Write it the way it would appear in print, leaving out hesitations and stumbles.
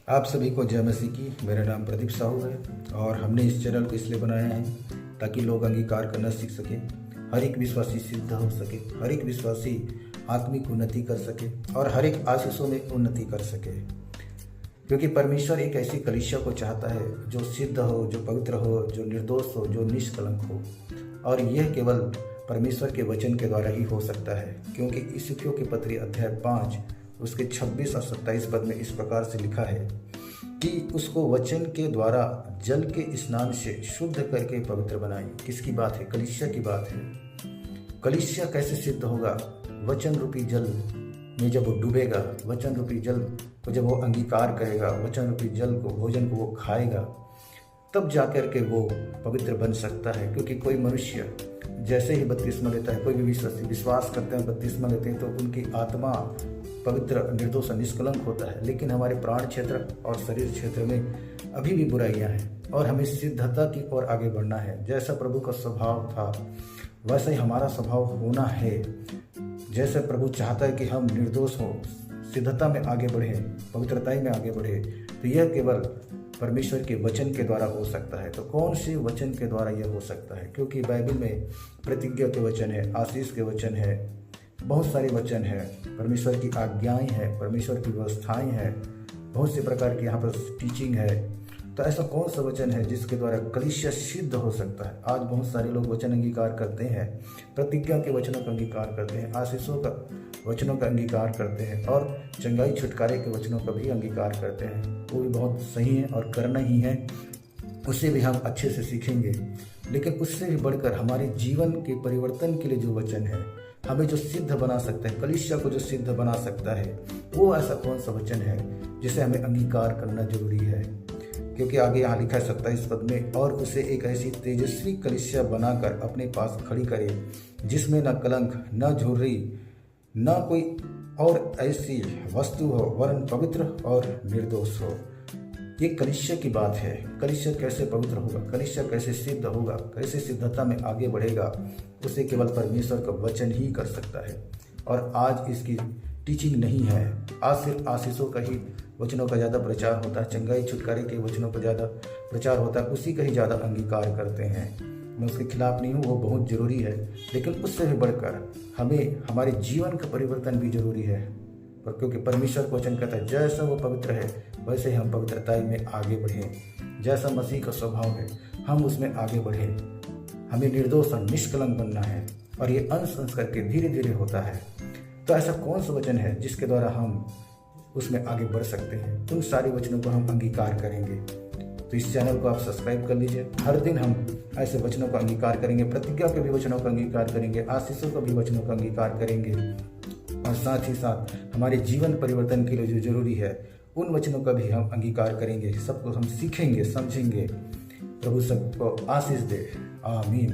आप सभी को जय मसीह की। मेरा नाम प्रदीप साहू है और हमने इस चैनल को इसलिए बनाया है ताकि लोग अंगीकार करना सीख सके, हर एक विश्वासी सिद्ध हो सके, हर एक विश्वासी आत्मिक उन्नति कर सके और हर एक आशीषों में उन्नति कर सके। क्योंकि परमेश्वर एक ऐसी कलीसिया को चाहता है जो सिद्ध हो, जो पवित्र हो, जो निर्दोष हो, जो निष्कलंक हो। और यह केवल परमेश्वर के वचन के द्वारा ही हो सकता है, क्योंकि इफिसियों की पत्री अध्याय 5 उसके 26 और 27 पद में इस प्रकार से लिखा है कि उसको वचन के द्वारा जल के स्नान से शुद्ध करके पवित्र बनाई। किसकी बात है? कलीसिया की बात है। कलीसिया कैसे सिद्ध होगा? वचन रूपी जल में जब वो डूबेगा, वचन रूपी जल को जब वो अंगीकार करेगा, वचन रूपी जल को, भोजन को वो खाएगा, तब जाकर के वो पवित्र बन सकता है। क्योंकि कोई मनुष्य जैसे ही बपतिस्मा लेता है, कोई भी विश्वास करते हैं, बपतिस्मा लेते हैं, तो उनकी आत्मा पवित्र, निर्दोष, निष्कलंक होता है। लेकिन हमारे प्राण क्षेत्र और शरीर क्षेत्र में अभी भी बुराइयां हैं और हमें सिद्धता की ओर आगे बढ़ना है। जैसा प्रभु का स्वभाव था वैसा ही हमारा स्वभाव होना है। जैसे प्रभु चाहता है कि हम निर्दोष हो, सिद्धता में आगे बढ़े, पवित्रता में आगे बढ़े, तो यह केवल परमेश्वर के वचन के द्वारा हो सकता है। तो कौन से वचन के द्वारा यह हो सकता है? क्योंकि बाइबल में प्रतिज्ञा के वचन है, आशीष के वचन है, बहुत सारे वचन है, परमेश्वर की आज्ञाएं हैं, परमेश्वर की व्यवस्थाएं हैं, बहुत से प्रकार की यहाँ पर टीचिंग है। तो ऐसा कौन सा वचन है जिसके द्वारा कलीसिया सिद्ध हो सकता है? आज बहुत सारे लोग वचन अंगीकार करते हैं, प्रतिज्ञा के वचनों का अंगीकार करते हैं, आशीषों का वचनों का अंगीकार करते हैं और चंगाई छुटकारे के वचनों का भी अंगीकार करते हैं। वो भी बहुत सही है और करना ही है, उससे भी हम अच्छे से सीखेंगे। लेकिन उससे भी बढ़कर हमारे जीवन के परिवर्तन के लिए जो वचन है, हमें जो सिद्ध बना सकता है, कलीसिया को जो सिद्ध बना सकता है, वो ऐसा कौन सा वचन है जिसे हमें अंगीकार करना जरूरी है? क्योंकि आगे यहाँ लिखा है 27 पद में, और उसे एक ऐसी तेजस्वी कलीसिया बनाकर अपने पास खड़ी करे जिसमें न कलंक, न झुर्री, न कोई और ऐसी वस्तु हो, वरन पवित्र और निर्दोष हो। ये कलीसिया की बात है। कलीसिया कैसे पवित्र होगा? कलीसिया कैसे सिद्ध होगा? कैसे सिद्धता में आगे बढ़ेगा? उसे केवल परमेश्वर का वचन ही कर सकता है। और आज इसकी टीचिंग नहीं है। आज सिर्फ आशीषों का ही वचनों का ज़्यादा प्रचार होता है, चंगाई छुटकारे के वचनों का ज़्यादा प्रचार होता है, उसी का ही ज़्यादा अंगीकार करते हैं। मैं उसके खिलाफ नहीं हूँ, वो बहुत ज़रूरी है, लेकिन उससे भी बढ़कर हमें हमारे जीवन का परिवर्तन भी जरूरी है। और क्योंकि परमेश्वर का वचन कहता है जैसा वो पवित्र है वैसे ही हम पवित्रता में आगे बढ़ें। जैसा मसीह का स्वभाव है हम उसमें आगे बढ़ें। हमें निर्दोष और निष्कलंक बनना है और ये अंश अंश करके धीरे धीरे होता है। तो ऐसा कौन सा वचन है जिसके द्वारा हम उसमें आगे बढ़ सकते हैं? उन सारे वचनों को हम अंगीकार करेंगे। तो इस चैनल को आप सब्सक्राइब कर लीजिए। हर दिन हम ऐसे वचनों का अंगीकार करेंगे, प्रतिज्ञा के भी वचनों का अंगीकार करेंगे, आशीषों का भी वचनों का अंगीकार करेंगे और साथ ही साथ हमारे जीवन परिवर्तन के लिए जो जरूरी है उन वचनों का भी हम अंगीकार करेंगे। सबको हम सीखेंगे, समझेंगे। प्रभु सबको आशीष दे। आमीन।